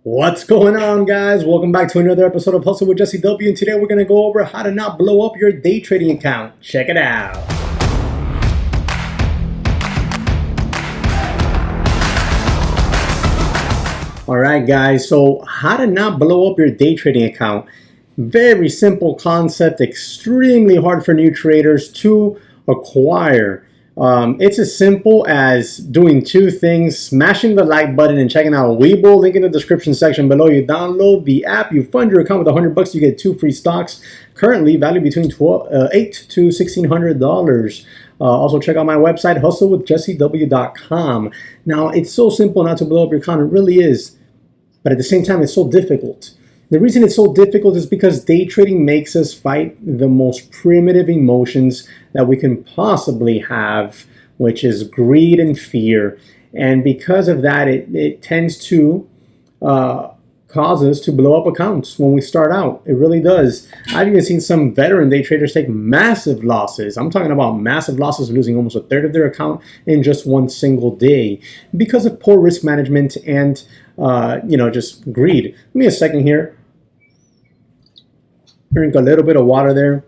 What's going on, guys? Welcome back to another episode of Hustle with JesseW, and today we're going to go over how to not blow up your day trading account. Check it out. All right, guys, so how to not blow up your day trading account. Very simple concept, extremely hard for new traders to acquire. It's as simple as doing two things: smashing the like button and checking out Webull. Link in the description section below. You download the app, you fund your account with $100, you get 2 free stocks, currently valued between $8 to $1,600. Also, check out my website, hustlewithjessew.com. Now, it's so simple not to blow up your account. It really is. But at the same time, it's so difficult. The reason it's so difficult is because day trading makes us fight the most primitive emotions that we can possibly have, which is greed and fear. And because of that, it tends to cause us to blow up accounts when we start out. It really does. I've even seen some veteran day traders take massive losses. I'm talking about massive losses, losing almost a third of their account in just one single day because of poor risk management and just greed. Give me a second here. Drink a little bit of water there,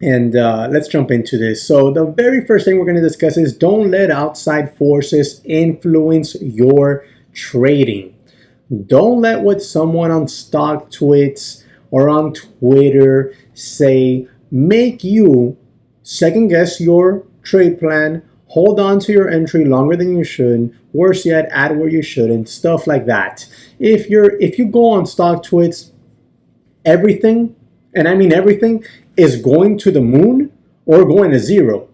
and let's jump into this. So the very first thing we're going to discuss is don't let outside forces influence your trading. Don't let what someone on stock tweets or on Twitter say make you second guess your trade plan, hold on to your entry longer than you should, worse yet, add where you shouldn't, stuff like that. If you go on stock tweets, everything, and I mean everything, is going to the moon or going to zero.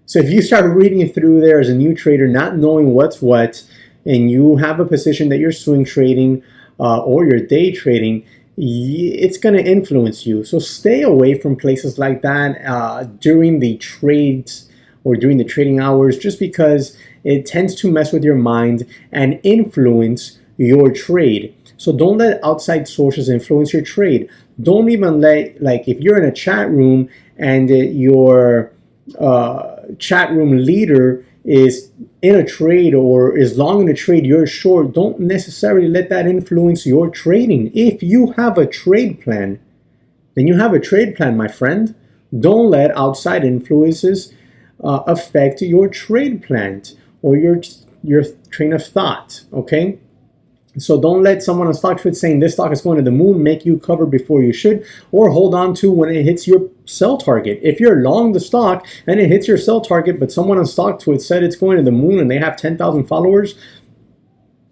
So if you start reading through there as a new trader, not knowing what's what, and you have a position that you're swing trading or you're day trading, it's going to influence you. So stay away from places like that during the trades or during the trading hours, just because it tends to mess with your mind and influence your trade. So don't let outside sources influence your trade. Don't even let, like, if you're in a chat room and your chat room leader is in a trade or is long in a trade you're short, don't necessarily let that influence your trading. If you have a trade plan, then you have a trade plan, my friend. Don't let outside influences affect your trade plan or your train of thought, okay? So don't let someone on stock tweet saying this stock is going to the moon make you cover before you should, or hold on to when it hits your sell target. If you're long the stock and it hits your sell target, but someone on stock tweet said it's going to the moon and they have 10,000 followers,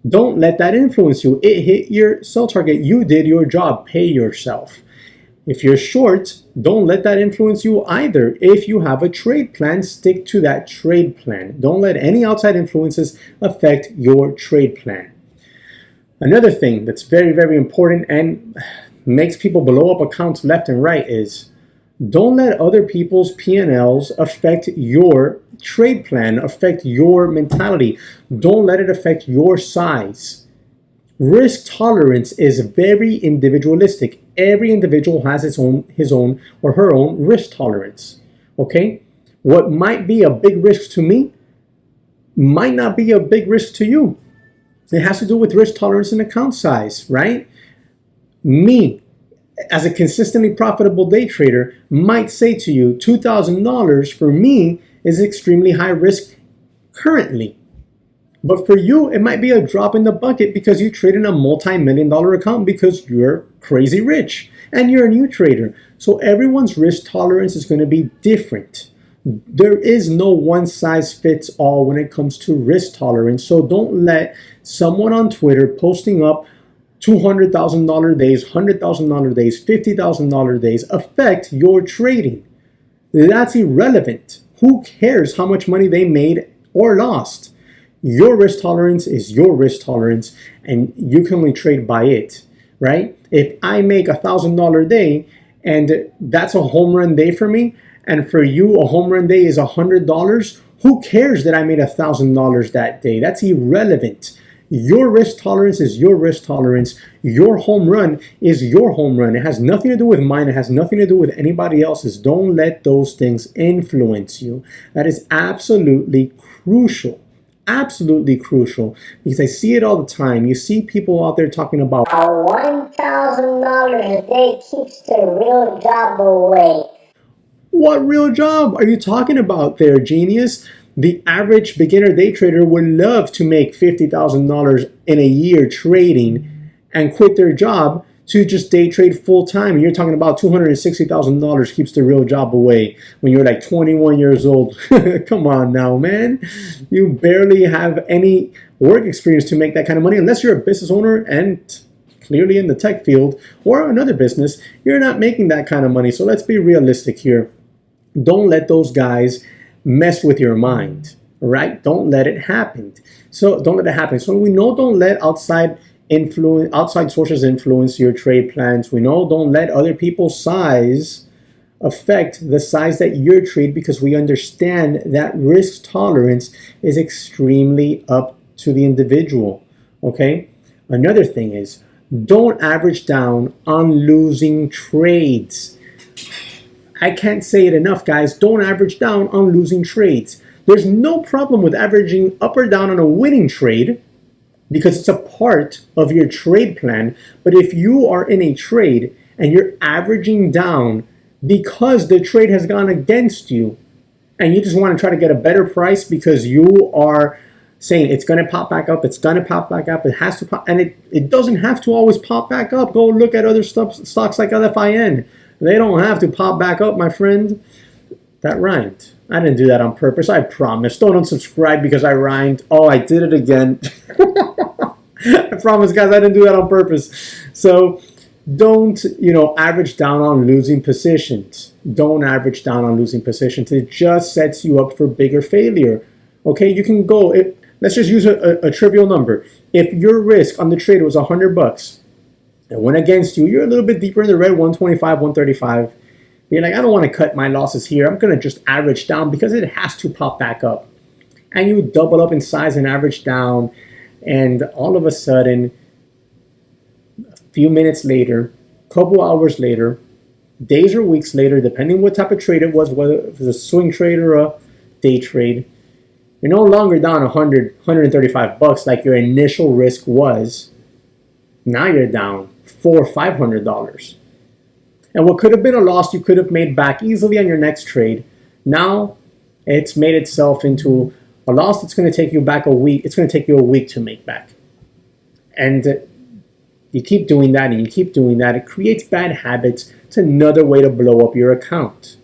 don't let that influence you. It hit your sell target. You did your job. Pay yourself. If you're short, don't let that influence you either. If you have a trade plan, stick to that trade plan. Don't let any outside influences affect your trade plan. Another thing that's very, very important and makes people blow up accounts left and right is don't let other people's P&Ls affect your trade plan, affect your mentality. Don't let it affect your size. Risk tolerance is very individualistic. Every individual has his own or her own risk tolerance. Okay? What might be a big risk to me might not be a big risk to you. It has to do with risk tolerance and account size, right? Me, as a consistently profitable day trader, might say to you, $2,000 for me is extremely high risk currently. But for you, it might be a drop in the bucket because you trade in a multi-million-dollar account because you're crazy rich and you're a new trader. So everyone's risk tolerance is going to be different. There is no one size fits all when it comes to risk tolerance. So don't let someone on Twitter posting up $200,000 days, $100,000 days, $50,000 days affect your trading. That's irrelevant. Who cares how much money they made or lost? Your risk tolerance is your risk tolerance, and you can only trade by it, right? If I make $1,000 day and that's a home run day for me, and for you, a home run day is $100. Who cares that I made $1,000 that day? That's irrelevant. Your risk tolerance is your risk tolerance. Your home run is your home run. It has nothing to do with mine. It has nothing to do with anybody else's. Don't let those things influence you. That is absolutely crucial. absolutely crucial because I see it all the time. You see people out there talking about $1,000 a day keeps the real job away. what real job are you talking about there, genius? The average beginner day trader would love to make $50,000 in a year trading and quit their job to just day trade full time. And you're talking about $260,000 keeps the real job away when you're like 21 years old. Come on now, man. You barely have any work experience to make that kind of money unless you're a business owner and clearly in the tech field or another business. You're not making that kind of money. So let's be realistic here. Don't let those guys mess with your mind, right? Don't let it happen. So don't let it happen. So we know don't let outside sources influence your trade plans. We know don't let other people's size affect the size that you trade, because we understand that risk tolerance is extremely up to the individual, okay? Another thing is don't average down on losing trades. I can't say it enough, guys. Don't average down on losing trades. There's no problem with averaging up or down on a winning trade because it's a part of your trade plan. But if you are in a trade and you're averaging down because the trade has gone against you and you just want to try to get a better price because you are saying it's going to pop back up, it's going to pop back up, it has to pop, and it doesn't have to always pop back up. Go look at other stocks like LFIN. They don't have to pop back up, my friend. That rhymed. I didn't do that on purpose, I promise. Don't unsubscribe because I rhymed. Oh, I did it again. I promise, guys, I didn't do that on purpose. So don't, average down on losing positions. Don't average down on losing positions. It just sets you up for bigger failure. Okay, you can go, let's just use a trivial number. If your risk on the trade was $100, it went against you, you're a little bit deeper in the red, 125, 135. You're like, I don't want to cut my losses here. I'm going to just average down because it has to pop back up. And you double up in size and average down. And all of a sudden, a few minutes later, a couple hours later, days or weeks later, depending what type of trade it was, whether it was a swing trade or a day trade, you're no longer down 100, 135 bucks like your initial risk was. Now you're down $400 or $500. And what could have been a loss, you could have made back easily on your next trade. Now it's made itself into a loss that's going to take you back a week. It's going to take you a week to make back. And you keep doing that and you keep doing that. It creates bad habits. It's another way to blow up your account.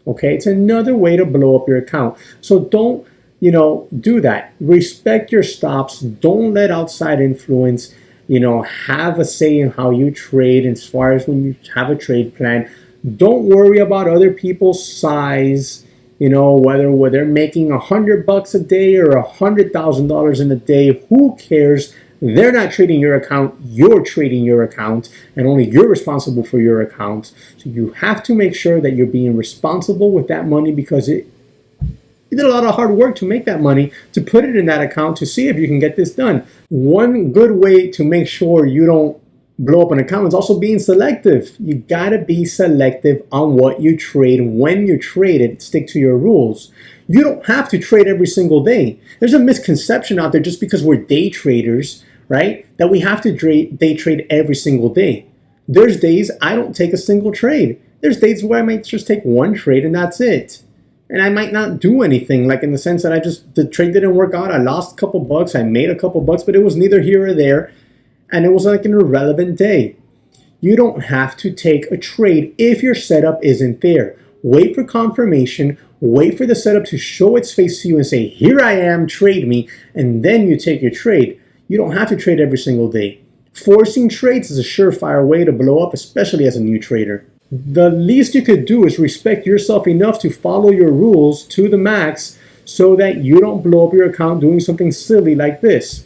Okay? It's another way to blow up your account. So don't, do that. Respect your stops. Don't let outside influence have a say in how you trade as far as when you have a trade plan. Don't worry about other people's size, whether they're making $100 a day or $100,000 in a day. Who cares? They're not trading your account. You're trading your account, and only you're responsible for your account. So you have to make sure that you're being responsible with that money because you did a lot of hard work to make that money, to put it in that account, to see if you can get this done. One good way to make sure you don't blow up an account is also being selective. You gotta be selective on what you trade. When you trade it, stick to your rules. You don't have to trade every single day. There's a misconception out there just because we're day traders, right? That we have to day trade every single day. There's days I don't take a single trade. There's days where I might just take one trade and that's it. And I might not do anything, like in the sense that the trade didn't work out. I lost a couple bucks, I made a couple bucks, but it was neither here or there. And it was like an irrelevant day. You don't have to take a trade if your setup isn't there. Wait for confirmation, wait for the setup to show its face to you and say, here I am, trade me, and then you take your trade. You don't have to trade every single day. Forcing trades is a surefire way to blow up, especially as a new trader. The least you could do is respect yourself enough to follow your rules to the max so that you don't blow up your account doing something silly like this,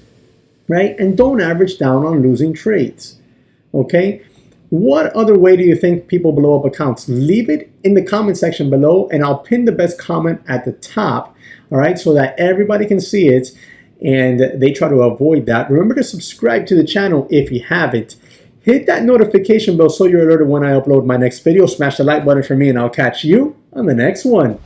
right? And don't average down on losing trades, okay? What other way do you think people blow up accounts? Leave it in the comment section below and I'll pin the best comment at the top, all right, so that everybody can see it and they try to avoid that. Remember to subscribe to the channel if you haven't. Hit that notification bell so you're alerted when I upload my next video. Smash the like button for me and I'll catch you on the next one.